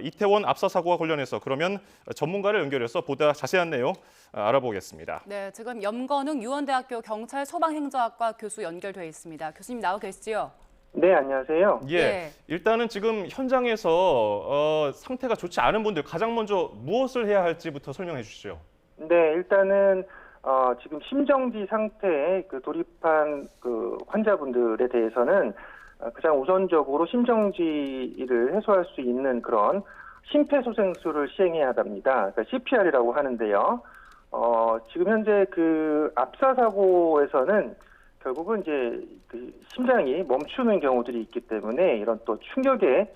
이태원 압사 사고와 관련해서 그러면 전문가를 연결해서 보다 자세한 내용 알아보겠습니다. 네, 지금 염건웅 유원대학교 경찰 소방행정학과 교수 연결돼 있습니다. 교수님 나와 계시죠? 네, 안녕하세요. 예, 네. 일단은 지금 현장에서 상태가 좋지 않은 분들 가장 먼저 무엇을 해야 할지부터 설명해 주시죠. 네, 일단은 지금 심정지 상태에 돌입한 환자분들에 대해서는 가장 우선적으로 심정지를 해소할 수 있는 그런 심폐소생술을 시행해야 합니다. 그러니까 CPR이라고 하는데요. 지금 현재 압사 사고에서는 결국은 이제 심장이 멈추는 경우들이 있기 때문에 이런 또 충격에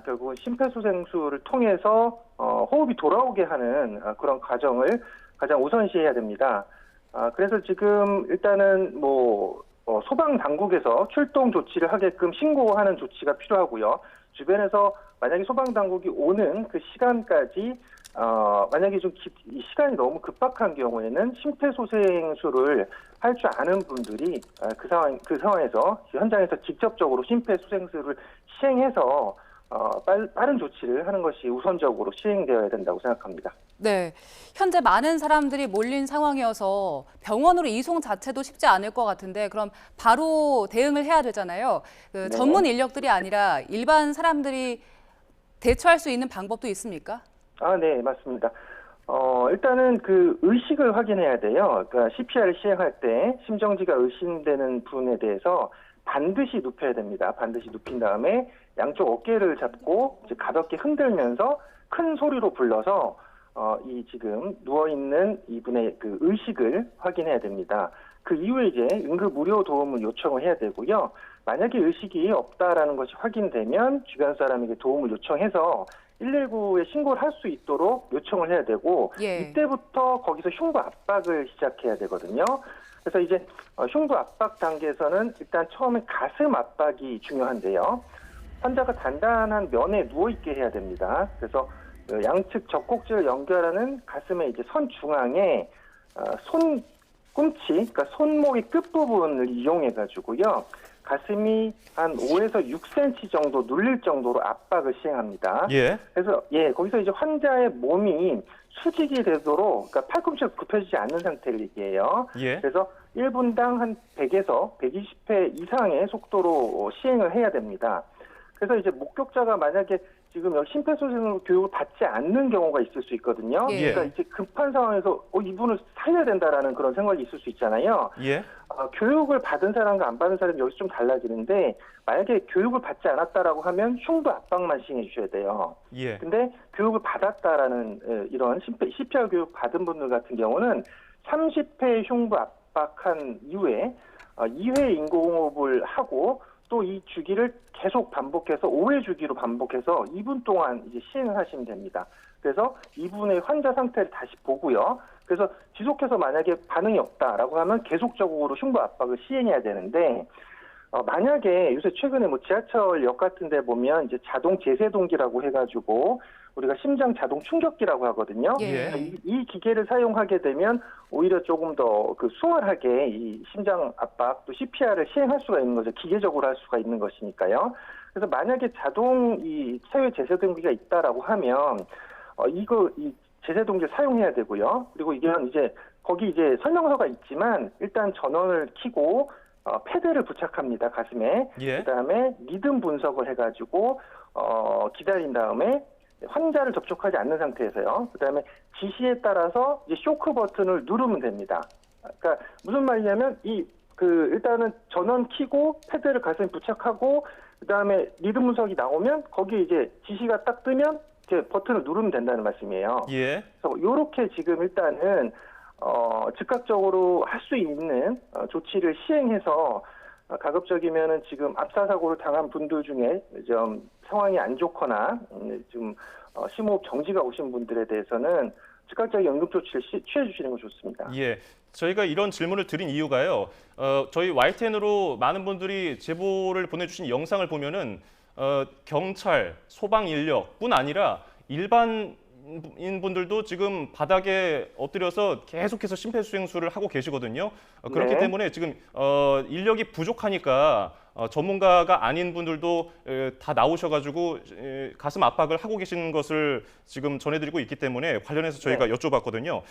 결국은 심폐소생술을 통해서 호흡이 돌아오게 하는 그런 과정을 가장 우선시해야 됩니다. 그래서 지금 일단은 소방 당국에서 출동 조치를 하게끔 신고하는 조치가 필요하고요. 주변에서 만약에 소방 당국이 오는 그 시간까지 만약에 이 시간이 너무 급박한 경우에는 심폐소생술을 할 줄 아는 분들이 그 상황에서 현장에서 직접적으로 심폐소생술을 시행해서 빠른 조치를 하는 것이 우선적으로 시행되어야 된다고 생각합니다. 네, 현재 많은 사람들이 몰린 상황이어서 병원으로 이송 자체도 쉽지 않을 것 같은데 그럼 바로 대응을 해야 되잖아요. 네. 전문 인력들이 아니라 일반 사람들이 대처할 수 있는 방법도 있습니까? 네, 맞습니다. 일단은 의식을 확인해야 돼요. 그러니까 CPR을 시행할 때 심정지가 의심되는 분에 대해서 반드시 눕혀야 됩니다. 반드시 눕힌 다음에 양쪽 어깨를 잡고 이제 가볍게 흔들면서 큰 소리로 불러서 이 지금 누워있는 이분의 의식을 확인해야 됩니다. 그 이후에 이제 응급 의료 도움을 요청을 해야 되고요. 만약에 의식이 없다라는 것이 확인되면 주변 사람에게 도움을 요청해서 119에 신고를 할 수 있도록 요청을 해야 되고 예. 이때부터 거기서 흉부 압박을 시작해야 되거든요. 그래서 이제 흉부 압박 단계에서는 일단 처음에 가슴 압박이 중요한데요. 환자가 단단한 면에 누워있게 해야 됩니다. 그래서 양측 젖꼭지를 연결하는 가슴의 이제 선 중앙에 손꿈치, 그러니까 손목의 끝부분을 이용해가지고요. 가슴이 한 5에서 6cm 정도 눌릴 정도로 압박을 시행합니다. 예. 그래서 거기서 이제 환자의 몸이 수직이 되도록, 그러니까 팔꿈치가 굽혀지지 않는 상태를 얘기해요. 예. 그래서 1분당 한 100에서 120회 이상의 속도로 시행을 해야 됩니다. 그래서 이제 목격자가 만약에 지금 여기 심폐소생술 교육을 받지 않는 경우가 있을 수 있거든요. 예. 그러니까 이제 급한 상황에서 이분을 살려야 된다라는 그런 생각이 있을 수 있잖아요. 예. 교육을 받은 사람과 안 받은 사람이 여기서 좀 달라지는데 만약에 교육을 받지 않았다라고 하면 흉부 압박만 시행해 주셔야 돼요. 예. 근데 교육을 받았다라는 이런 CPR 교육 받은 분들 같은 경우는 30회 흉부 압박한 이후에 2회 인공호흡을 하고 또 이 주기를 계속 반복해서 5회 주기로 반복해서 2분 동안 이제 시행을 하시면 됩니다. 그래서 이분의 환자 상태를 다시 보고요. 그래서 지속해서 만약에 반응이 없다라고 하면 계속적으로 흉부 압박을 시행해야 되는데 만약에 요새 최근에 지하철역 같은 데 보면 이제 자동 제세동기라고 해가지고 우리가 심장 자동 충격기라고 하거든요. 예. 이 기계를 사용하게 되면 오히려 조금 더 수월하게 이 심장 압박 또 CPR을 시행할 수가 있는 거죠. 기계적으로 할 수가 있는 것이니까요. 그래서 만약에 자동 이 사회 제세동기가 있다라고 하면 이 제세동기를 사용해야 되고요. 그리고 이게 이제 거기 이제 설명서가 있지만 일단 전원을 켜고 패드를 부착합니다. 가슴에. 예. 그다음에 리듬 분석을 해가지고 기다린 다음에 환자를 접촉하지 않는 상태에서요. 그다음에 지시에 따라서 이제 쇼크 버튼을 누르면 됩니다. 그러니까 무슨 말이냐면 일단은 전원 켜고 패드를 가슴에 부착하고 그다음에 리듬 분석이 나오면 거기에 이제 지시가 딱 뜨면 이제 버튼을 누르면 된다는 말씀이에요. 예. 그래서 이렇게 지금 일단은 즉각적으로 할 수 있는 조치를 시행해서 가급적이면은 지금 압사 사고를 당한 분들 중에 좀 상황이 안 좋거나 좀 심호흡 정지가 오신 분들에 대해서는 즉각적인 응급 조치를 취해 주시는 거 좋습니다. 예. 저희가 이런 질문을 드린 이유가요. 저희 YTN으로 많은 분들이 제보를 보내주신 영상을 보면은 경찰, 소방 인력뿐 아니라 일반 분들도 지금 바닥에 엎드려서 계속해서 심폐소생술을 하고 계시거든요. 그렇기 네. 때문에 지금 인력이 부족하니까 전문가가 아닌 분들도 다 나오셔가지고 가슴 압박을 하고 계시는 것을 지금 전해드리고 있기 때문에 관련해서 저희가 여쭤봤거든요.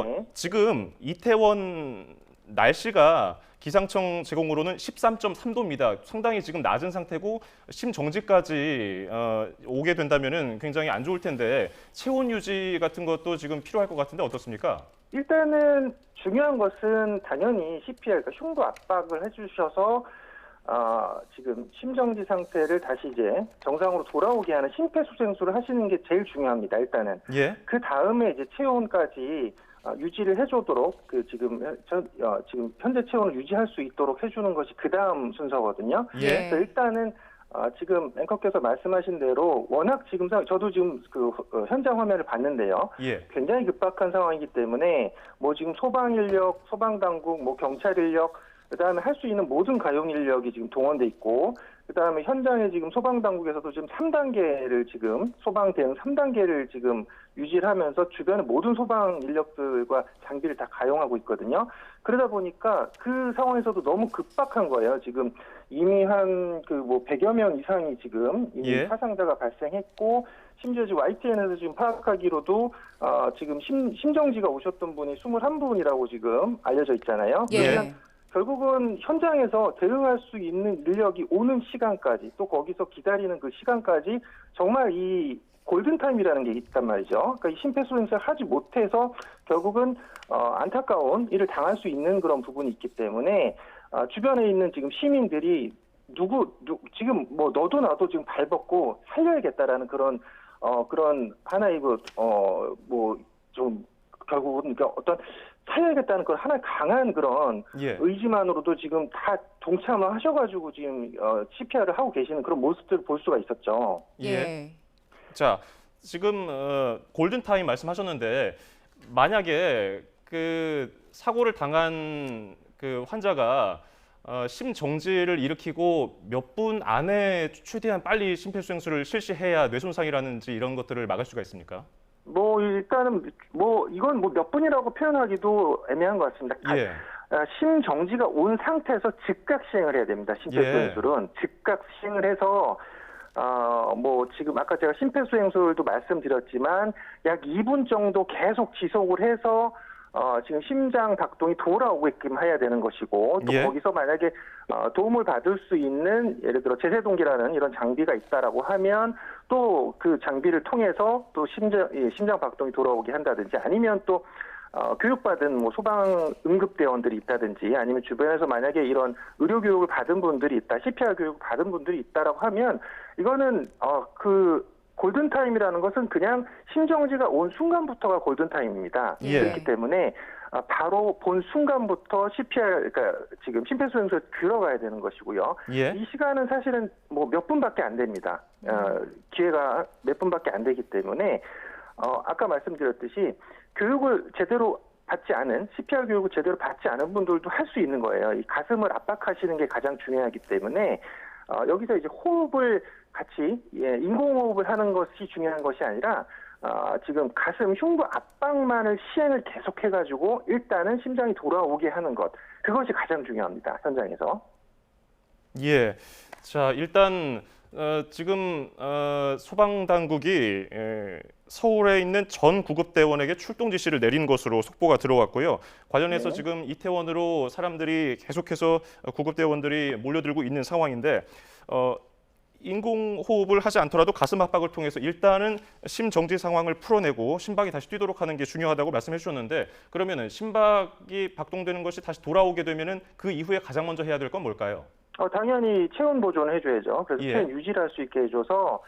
네. 지금 이태원 날씨가 기상청 제공으로는 13.3도입니다. 상당히 지금 낮은 상태고 심정지까지 오게 된다면은 굉장히 안 좋을 텐데 체온 유지 같은 것도 지금 필요할 것 같은데 어떻습니까? 일단은 중요한 것은 당연히 CPR, 그러니까 흉부 압박을 해주셔서 지금 심정지 상태를 다시 이제 정상으로 돌아오게 하는 심폐소생술을 하시는 게 제일 중요합니다. 일단은 예. 그 다음에 이제 체온까지 유지를 해주도록 지금 현재 체온을 유지할 수 있도록 해주는 것이 그 다음 순서거든요. 예. 그래서 일단은 지금 앵커께서 말씀하신 대로 워낙 지금 저도 지금 현장 화면을 봤는데요. 예. 굉장히 급박한 상황이기 때문에 뭐 지금 소방 인력, 소방 당국, 뭐 경찰 인력, 그다음에 할 수 있는 모든 가용 인력이 지금 동원돼 있고, 그다음에 현장에 지금 소방 당국에서도 지금 3단계를 지금 소방 대응 3단계를 지금 유지를 하면서 주변의 모든 소방 인력들과 장비를 다 가용하고 있거든요. 그러다 보니까 그 상황에서도 너무 급박한 거예요. 지금 이미 한 100여 명 이상이 지금 이미 사상자가 발생했고, 심지어 지금 YTN에서 지금 파악하기로도 지금 심정지가 오셨던 분이 21분이라고 지금 알려져 있잖아요. 예. 결국은 현장에서 대응할 수 있는 인력이 오는 시간까지, 또 거기서 기다리는 그 시간까지 정말 이 골든타임이라는 게 있단 말이죠. 그러니까 이 심폐소생술을 하지 못해서 결국은 안타까운 일을 당할 수 있는 그런 부분이 있기 때문에 주변에 있는 지금 시민들이 지금 뭐 너도 나도 지금 발벗고 살려야겠다라는 그런 하나의 좀 결국은 그러니까 어떤 살려야겠다는 그런 하나의 강한 그런 의지만으로도 지금 다 동참을 하셔가지고 지금 CPR을 하고 계시는 그런 모습들을 볼 수가 있었죠. 예. 자, 지금 골든타임 말씀하셨는데 만약에 그 사고를 당한 그 환자가 심정지를 일으키고 몇 분 안에 최대한 빨리 심폐소생술을 실시해야 뇌손상이라든지 이런 것들을 막을 수가 있습니까? 뭐 일단은 이건 몇 분이라고 표현하기도 애매한 것 같습니다. 심정지가 온 상태에서 즉각 시행을 해야 됩니다. 심폐소생술은 즉각 시행을 해서 지금 아까 제가 심폐소생술도 말씀드렸지만 약 2분 정도 계속 지속을 해서 지금 심장 박동이 돌아오게끔 해야 되는 것이고, 또 거기서 만약에 도움을 받을 수 있는 예를 들어 제세동기라는 이런 장비가 있다라고 하면 또 그 장비를 통해서 또 심장 박동이 돌아오게 한다든지, 아니면 또 교육받은 소방 응급대원들이 있다든지, 아니면 주변에서 만약에 이런 의료 교육을 받은 분들이 있다, CPR 교육을 받은 분들이 있다라고 하면 이거는 골든타임이라는 것은 그냥 심정지가 온 순간부터가 골든타임입니다. 그렇기 때문에 바로 본 순간부터 CPR, 그러니까 지금 심폐소생술에 들어가야 되는 것이고요. 이 시간은 사실은 몇 분밖에 안 됩니다. 기회가 몇 분밖에 안 되기 때문에 아까 말씀드렸듯이 교육을 제대로 받지 않은, CPR 교육을 제대로 받지 않은 분들도 할 수 있는 거예요. 이 가슴을 압박하시는 게 가장 중요하기 때문에 여기서 이제 호흡을 같이 인공호흡을 하는 것이 중요한 것이 아니라 지금 가슴 흉부 압박만을 시행을 계속해가지고 일단은 심장이 돌아오게 하는 것, 그것이 가장 중요합니다. 현장에서. 예. 자, 일단 지금 소방당국이 서울에 있는 전 구급대원에게 출동 지시를 내린 것으로 속보가 들어왔고요. 관련해서 지금 이태원으로 사람들이 계속해서 구급대원들이 몰려들고 있는 상황인데 인공호흡을 하지 않더라도 가슴 압박을 통해서 일단은 심정지 상황을 풀어내고 심박이 다시 뛰도록 하는 게 중요하다고 말씀해 주셨는데, 그러면은 심박이 박동되는 것이 다시 돌아오게 되면은 그 이후에 가장 먼저 해야 될 건 뭘까요? 당연히 체온 보존을 해줘야죠. 그래서 체온 유지를 할 수 있게 해줘서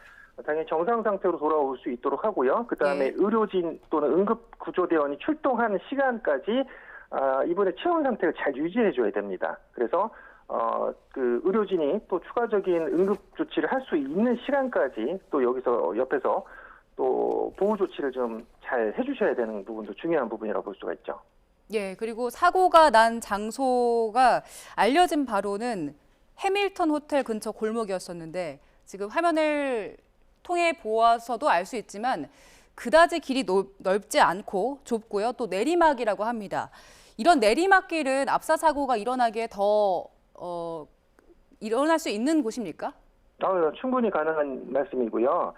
당연히 정상 상태로 돌아올 수 있도록 하고요. 그다음에 의료진 또는 응급구조대원이 출동하는 시간까지 이번에 체온 상태를 잘 유지해줘야 됩니다. 그래서 그 의료진이 또 추가적인 응급 조치를 할 수 있는 시간까지 또 여기서 옆에서 또 보호 조치를 좀 잘 해주셔야 되는 부분도 중요한 부분이라고 볼 수가 있죠. 예, 그리고 사고가 난 장소가 알려진 바로는 해밀턴 호텔 근처 골목이었었는데, 지금 화면을 통해 보아서도 알 수 있지만 그다지 길이 넓지 않고 좁고요. 또 내리막이라고 합니다. 이런 내리막길은 압사 사고가 일어나기에 더 일어날 수 있는 곳입니까? 충분히 가능한 말씀이고요.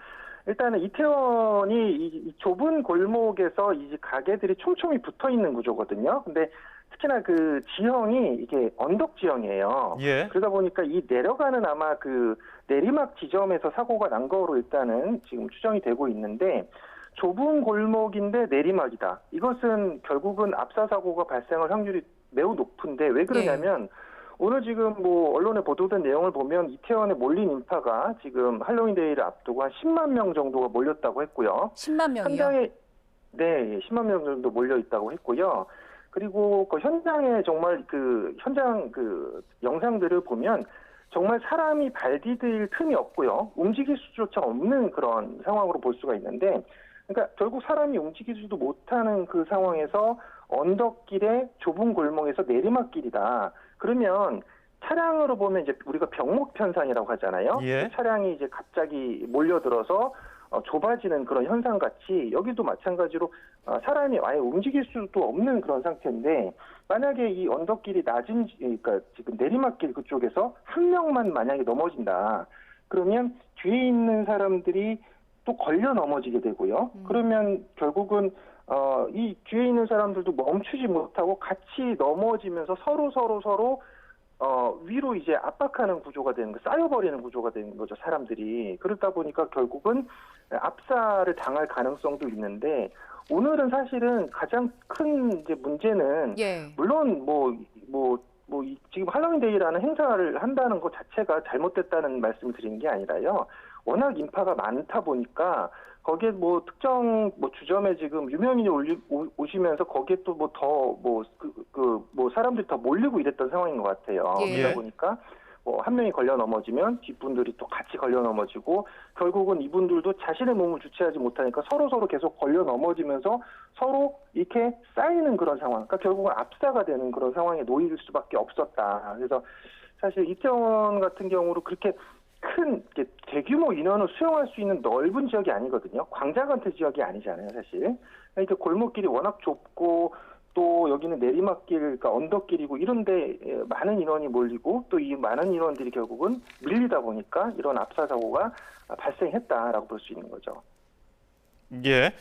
일단은 이태원이 이 좁은 골목에서 이 가게들이 촘촘히 붙어 있는 구조거든요. 근데 특히나 그 지형이 이게 언덕 지형이에요. 예. 그러다 보니까 이 내려가는 아마 그 내리막 지점에서 사고가 난 거로 일단은 지금 추정이 되고 있는데, 좁은 골목인데 내리막이다. 이것은 결국은 압사 사고가 발생할 확률이 매우 높은데, 왜 그러냐면 오늘 지금 뭐 언론에 보도된 내용을 보면 이태원에 몰린 인파가 지금 할로윈 데이를 앞두고 한 10만 명 정도가 몰렸다고 했고요. 10만 명이요? 현장에 10만 명 정도 몰려 있다고 했고요. 그리고 그 현장에 정말 그 현장 그 영상들을 보면 정말 사람이 발 디딜 틈이 없고요. 움직일 수조차 없는 그런 상황으로 볼 수가 있는데, 그러니까 결국 사람이 움직이지도 못하는 그 상황에서 언덕길에 좁은 골목에서 내리막길이다. 그러면 차량으로 보면 이제 우리가 병목 편산이라고 하잖아요. 예. 차량이 이제 갑자기 몰려들어서 좁아지는 그런 현상 같이 여기도 마찬가지로 사람이 아예 움직일 수도 없는 그런 상태인데, 만약에 이 언덕길이 낮은, 그러니까 지금 내리막길 그쪽에서 한 명만 만약에 넘어진다. 그러면 뒤에 있는 사람들이 또 걸려 넘어지게 되고요. 그러면 결국은 이 뒤에 있는 사람들도 멈추지 못하고 같이 넘어지면서 서로 위로 이제 압박하는 구조가 되는 거, 쌓여버리는 구조가 되는 거죠, 사람들이. 그러다 보니까 결국은 압사를 당할 가능성도 있는데, 오늘은 사실은 가장 큰 이제 문제는 물론 지금 할로윈 데이라는 행사를 한다는 것 자체가 잘못됐다는 말씀을 드리는 게 아니라요. 워낙 인파가 많다 보니까 거기에 뭐 특정 뭐 주점에 지금 유명인이 오시면서 거기에 또 뭐 더 사람들이 더 몰리고 이랬던 상황인 것 같아요. 그러다 보니까 뭐 한 명이 걸려 넘어지면 뒷분들이 또 같이 걸려 넘어지고, 결국은 이분들도 자신의 몸을 주체하지 못하니까 서로 계속 걸려 넘어지면서 서로 이렇게 쌓이는 그런 상황. 그러니까 결국은 압사가 되는 그런 상황에 놓일 수밖에 없었다. 그래서 사실 이태원 같은 경우로 그렇게 큰 대규모 인원을 수용할 수 있는 넓은 지역이 아니거든요. 광장같은 지역이 아니잖아요, 사실. 그러니까 골목길이 워낙 좁고 또 여기는 내리막길, 그러니까 언덕길이고 이런데 많은 인원이 몰리고 또 이 많은 인원들이 결국은 밀리다 보니까 이런 압사 사고가 발생했다라고 볼 수 있는 거죠. 예.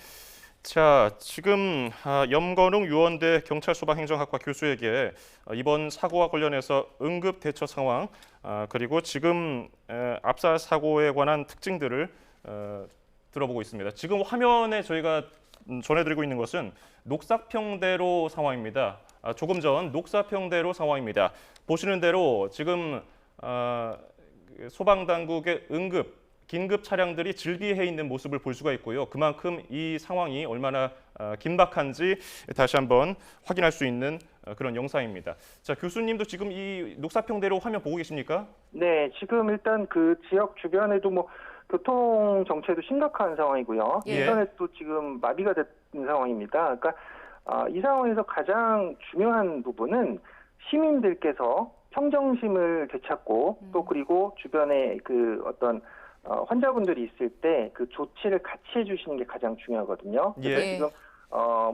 자, 지금 염건웅 유원대 경찰소방행정학과 교수에게 이번 사고와 관련해서 응급 대처 상황, 그리고 지금 압사 사고에 관한 특징들을 들어보고 있습니다. 지금 화면에 저희가 전해드리고 있는 것은 녹사평대로 상황입니다. 조금 전 녹사평대로 상황입니다. 보시는 대로 지금 소방당국의 긴급 차량들이 질비해 있는 모습을 볼 수가 있고요. 그만큼 이 상황이 얼마나 긴박한지 다시 한번 확인할 수 있는 그런 영상입니다. 자, 교수님도 지금 이 녹사평대로 화면 보고 계십니까? 네, 지금 일단 그 지역 주변에도 뭐 교통 정체도 심각한 상황이고요. 인터넷도 지금 마비가 된 상황입니다. 그러니까 이 상황에서 가장 중요한 부분은 시민들께서 평정심을 되찾고 또 그리고 주변에 그 어떤 환자분들이 있을 때 그 조치를 같이 해주시는 게 가장 중요하거든요. 그래서 지금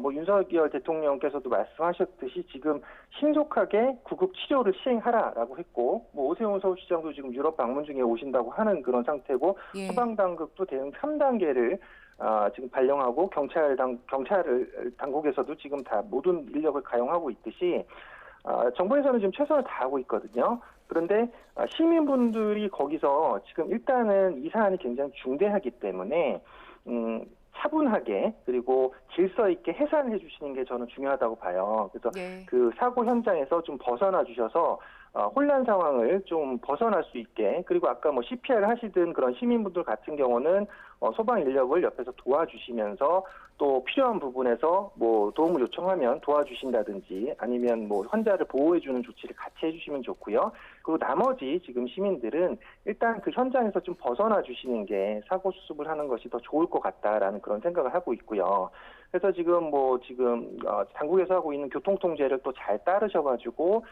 뭐 윤석열 대통령께서도 말씀하셨듯이 지금 신속하게 구급 치료를 시행하라라고 했고, 뭐 오세훈 서울시장도 지금 유럽 방문 중에 오신다고 하는 그런 상태고, 소방당국도 대응 3단계를 지금 발령하고 경찰 당국에서도 지금 다 모든 인력을 가용하고 있듯이 정부에서는 지금 최선을 다하고 있거든요. 그런데 시민분들이 거기서 지금 일단은 이 사안이 굉장히 중대하기 때문에 차분하게 그리고 질서 있게 해산해 주시는 게 저는 중요하다고 봐요. 그래서 그 사고 현장에서 좀 벗어나 주셔서 혼란 상황을 좀 벗어날 수 있게, 그리고 아까 뭐 CPR 하시던 그런 시민분들 같은 경우는 소방 인력을 옆에서 도와주시면서 또 필요한 부분에서 뭐 도움을 요청하면 도와주신다든지 아니면 뭐 환자를 보호해주는 조치를 같이 해주시면 좋고요. 그리고 나머지 지금 시민들은 일단 그 현장에서 좀 벗어나 주시는 게 사고 수습을 하는 것이 더 좋을 것 같다라는 그런 생각을 하고 있고요. 그래서 지금 당국에서 하고 있는 교통통제를 또 잘 따르셔가지고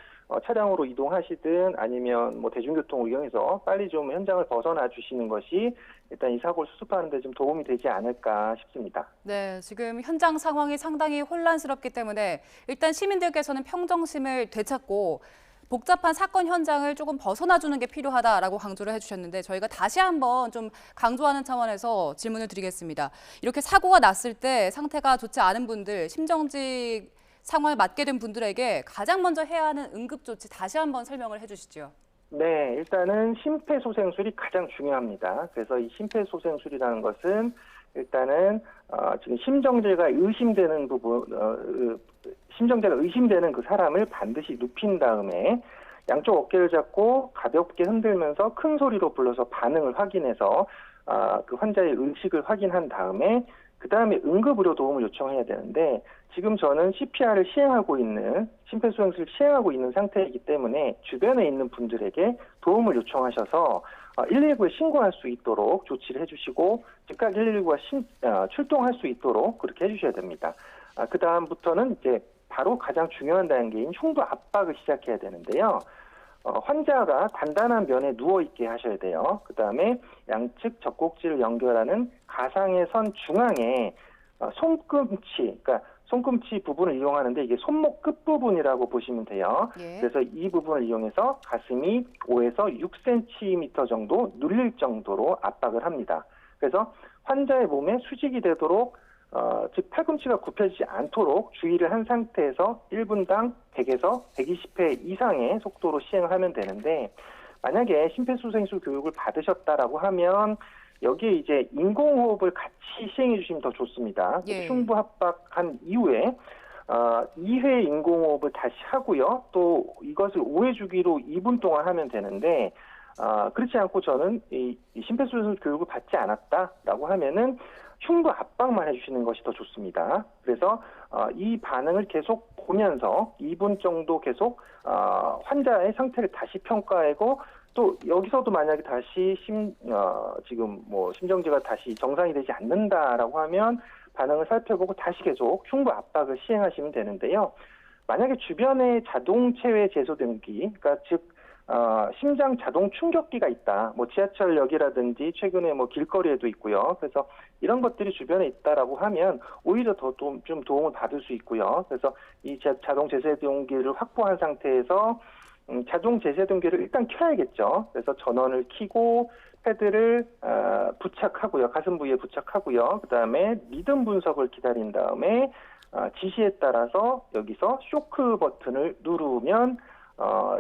차량으로 이동하시든 아니면 뭐 대중교통을 이용해서 빨리 좀 현장을 벗어나 주시는 것이 일단 이 사고를 수습하는 데 좀 도움이 되지 않을까 싶습니다. 네, 지금 현장 상황이 상당히 혼란스럽기 때문에 일단 시민들께서는 평정심을 되찾고 복잡한 사건 현장을 조금 벗어나 주는 게 필요하다라고 강조를 해주셨는데 저희가 다시 한번 좀 강조하는 차원에서 질문을 드리겠습니다. 이렇게 사고가 났을 때 상태가 좋지 않은 분들, 심정지 상황을 맞게 된 분들에게 가장 먼저 해야 하는 응급조치 다시 한번 설명을 해주시죠. 네, 일단은 심폐소생술이 가장 중요합니다. 그래서 이 심폐소생술이라는 것은 일단은 지금 심정지가 의심되는 심정지가 의심되는 그 사람을 반드시 눕힌 다음에 양쪽 어깨를 잡고 가볍게 흔들면서 큰 소리로 불러서 반응을 확인해서 그 환자의 의식을 확인한 다음에 그 다음에 응급의료 도움을 요청해야 되는데 지금 저는 CPR을 시행하고 있는 심폐소생술을 시행하고 있는 상태이기 때문에 주변에 있는 분들에게 도움을 요청하셔서 119에 신고할 수 있도록 조치를 해주시고 즉각 119가 출동할 수 있도록 그렇게 해주셔야 됩니다. 그 다음부터는 이제 바로 가장 중요한 단계인 흉부 압박을 시작해야 되는데요. 환자가 단단한 면에 누워있게 하셔야 돼요. 그 다음에 양측 젖꼭지를 연결하는 가상의 선 중앙에 손꿈치, 그러니까 손꿈치 부분을 이용하는데 이게 손목 끝부분이라고 보시면 돼요. 예. 그래서 이 부분을 이용해서 가슴이 5에서 6cm 정도 눌릴 정도로 압박을 합니다. 그래서 환자의 몸에 수직이 되도록 즉 팔꿈치가 굽혀지지 않도록 주의를 한 상태에서 1분당 100에서 120회 이상의 속도로 시행을 하면 되는데 만약에 심폐소생술 교육을 받으셨다라고 하면 여기에 이제 인공호흡을 같이 시행해 주시면 더 좋습니다. 예. 흉부 압박한 이후에 2회 인공호흡을 다시 하고요. 또 이것을 5회 주기로 2분 동안 하면 되는데 그렇지 않고 저는 이 심폐소생술 교육을 받지 않았다라고 하면은 흉부 압박만 해주시는 것이 더 좋습니다. 그래서 이 반응을 계속 보면서 2분 정도 계속 환자의 상태를 다시 평가하고 또 여기서도 만약에 다시 지금 뭐 심정지가 다시 정상이 되지 않는다라고 하면 반응을 살펴보고 다시 계속 흉부 압박을 시행하시면 되는데요. 만약에 주변에 자동 체외 제소등기, 그러니까 즉 심장 자동 충격기가 있다. 뭐 지하철역이라든지 최근에 뭐 길거리에도 있고요. 그래서 이런 것들이 주변에 있다라고 하면 오히려 더 좀 도움을 받을 수 있고요. 그래서 이 자동 제세동기를 확보한 상태에서 자동 제세동기를 일단 켜야겠죠. 그래서 전원을 켜고 패드를 부착하고요. 가슴 부위에 부착하고요. 그다음에 리듬 분석을 기다린 다음에 지시에 따라서 여기서 쇼크 버튼을 누르면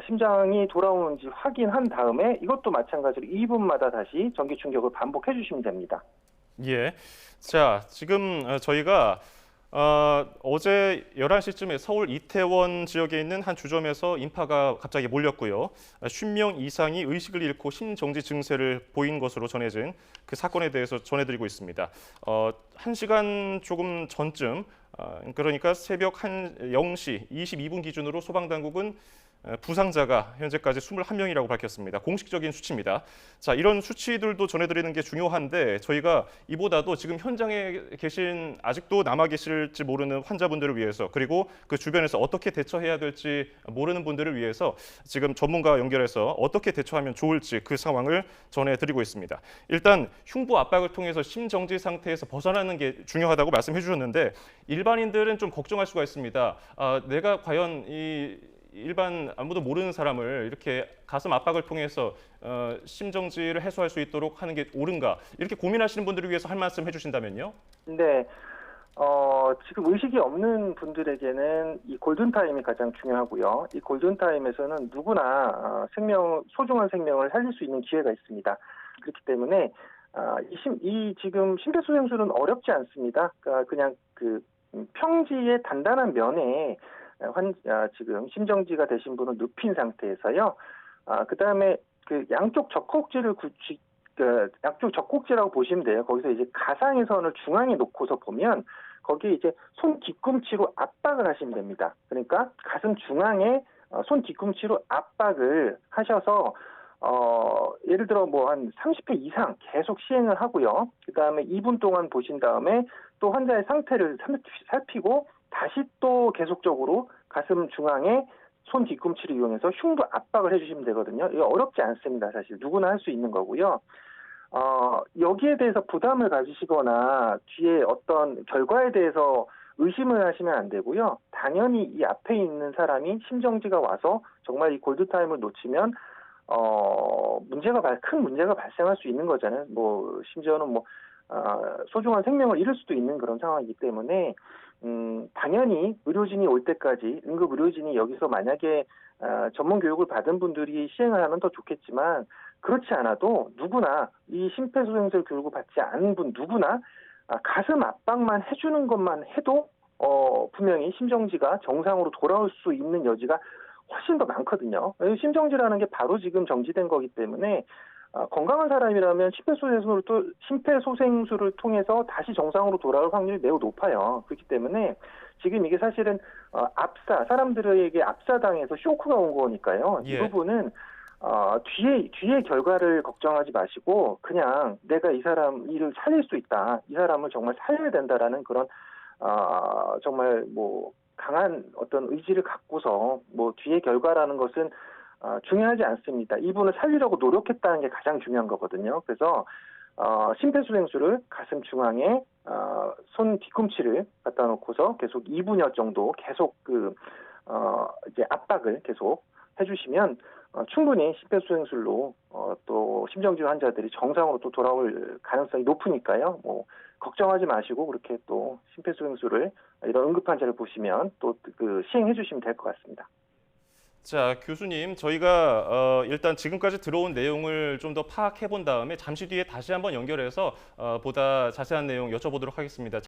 심장이 돌아오는지 확인한 다음에 이것도 마찬가지로 2분마다 다시 전기 충격을 반복해 주시면 됩니다. 예. 자, 지금 저희가 어제 11시쯤에 서울 이태원 지역에 있는 한 주점에서 인파가 갑자기 몰렸고요. 50명 이상이 의식을 잃고 심정지 증세를 보인 것으로 전해진 그 사건에 대해서 전해드리고 있습니다. 1시간 조금 전쯤, 그러니까 새벽 0시 22분 기준으로 소방당국은 부상자가 현재까지 21명이라고 밝혔습니다. 공식적인 수치입니다. 자, 이런 수치들도 전해드리는 게 중요한데 저희가 이보다도 지금 현장에 계신 아직도 남아 계실지 모르는 환자분들을 위해서 그리고 그 주변에서 어떻게 대처해야 될지 모르는 분들을 위해서 지금 전문가 연결해서 어떻게 대처하면 좋을지 그 상황을 전해드리고 있습니다. 일단 흉부 압박을 통해서 심정지 상태에서 벗어나는 게 중요하다고 말씀해 주셨는데 일반인들은 좀 걱정할 수가 있습니다. 내가 과연 일반 아무도 모르는 사람을 이렇게 가슴 압박을 통해서 심정지를 해소할 수 있도록 하는 게 옳은가? 이렇게 고민하시는 분들을 위해서 할 말씀 해주신다면요? 네. 지금 의식이 없는 분들에게는 이 골든타임이 가장 중요하고요. 이 골든타임에서는 누구나 소중한 생명을 살릴 수 있는 기회가 있습니다. 그렇기 때문에 지금 심폐소생술은 어렵지 않습니다. 그러니까 그냥 그 평지의 단단한 면에 지금 심정지가 되신 분은 눕힌 상태에서요. 그 다음에 그 양쪽 젖꼭지를 양쪽 젖꼭지라고 보시면 돼요. 거기서 이제 가상의 선을 중앙에 놓고서 보면 거기에 이제 손 뒤꿈치로 압박을 하시면 됩니다. 그러니까 가슴 중앙에 손 뒤꿈치로 압박을 하셔서 예를 들어 뭐 한 30회 이상 계속 시행을 하고요. 그다음에 2분 동안 보신 다음에 또 환자의 상태를 살피고 다시 또 계속적으로 가슴 중앙에 손 뒤꿈치를 이용해서 흉부 압박을 해주시면 되거든요. 이거 어렵지 않습니다. 사실 누구나 할 수 있는 거고요. 여기에 대해서 부담을 가지시거나 뒤에 어떤 결과에 대해서 의심을 하시면 안 되고요. 당연히 이 앞에 있는 사람이 심정지가 와서 정말 이 골드타임을 놓치면 큰 문제가 발생할 수 있는 거잖아요. 뭐 심지어는 뭐 소중한 생명을 잃을 수도 있는 그런 상황이기 때문에 당연히 의료진이 올 때까지 응급 의료진이 여기서 만약에 전문 교육을 받은 분들이 시행을 하면 더 좋겠지만 그렇지 않아도 누구나 이 심폐소생술 교육을 받지 않은 분 누구나 가슴 압박만 해주는 것만 해도 분명히 심정지가 정상으로 돌아올 수 있는 여지가 훨씬 더 많거든요. 심정지라는 게 바로 지금 정지된 거기 때문에 건강한 사람이라면 심폐소생술을 통해서 다시 정상으로 돌아올 확률이 매우 높아요. 그렇기 때문에 지금 이게 사실은 사람들에게 압사당해서 쇼크가 온 거니까요. 예. 이 부분은 뒤에 결과를 걱정하지 마시고 그냥 내가 이 사람 일을 살릴 수 있다. 이 사람을 정말 살려야 된다라는 그런 정말 뭐 강한 어떤 의지를 갖고서 뭐 뒤의 결과라는 것은 중요하지 않습니다. 이분을 살리려고 노력했다는 게 가장 중요한 거거든요. 그래서 심폐소생술을 가슴 중앙에 손 뒤꿈치를 갖다 놓고서 계속 2분여 정도 계속 이제 압박을 계속 해주시면 충분히 심폐소생술로 또 심정지 환자들이 정상으로 또 돌아올 가능성이 높으니까요. 뭐 걱정하지 마시고 그렇게 또 심폐소생술을 이런 응급 환자를 보시면 또 시행해 주시면 될 것 같습니다. 자, 교수님, 저희가 일단 지금까지 들어온 내용을 좀 더 파악해 본 다음에 잠시 뒤에 다시 한번 연결해서 보다 자세한 내용 여쭤보도록 하겠습니다.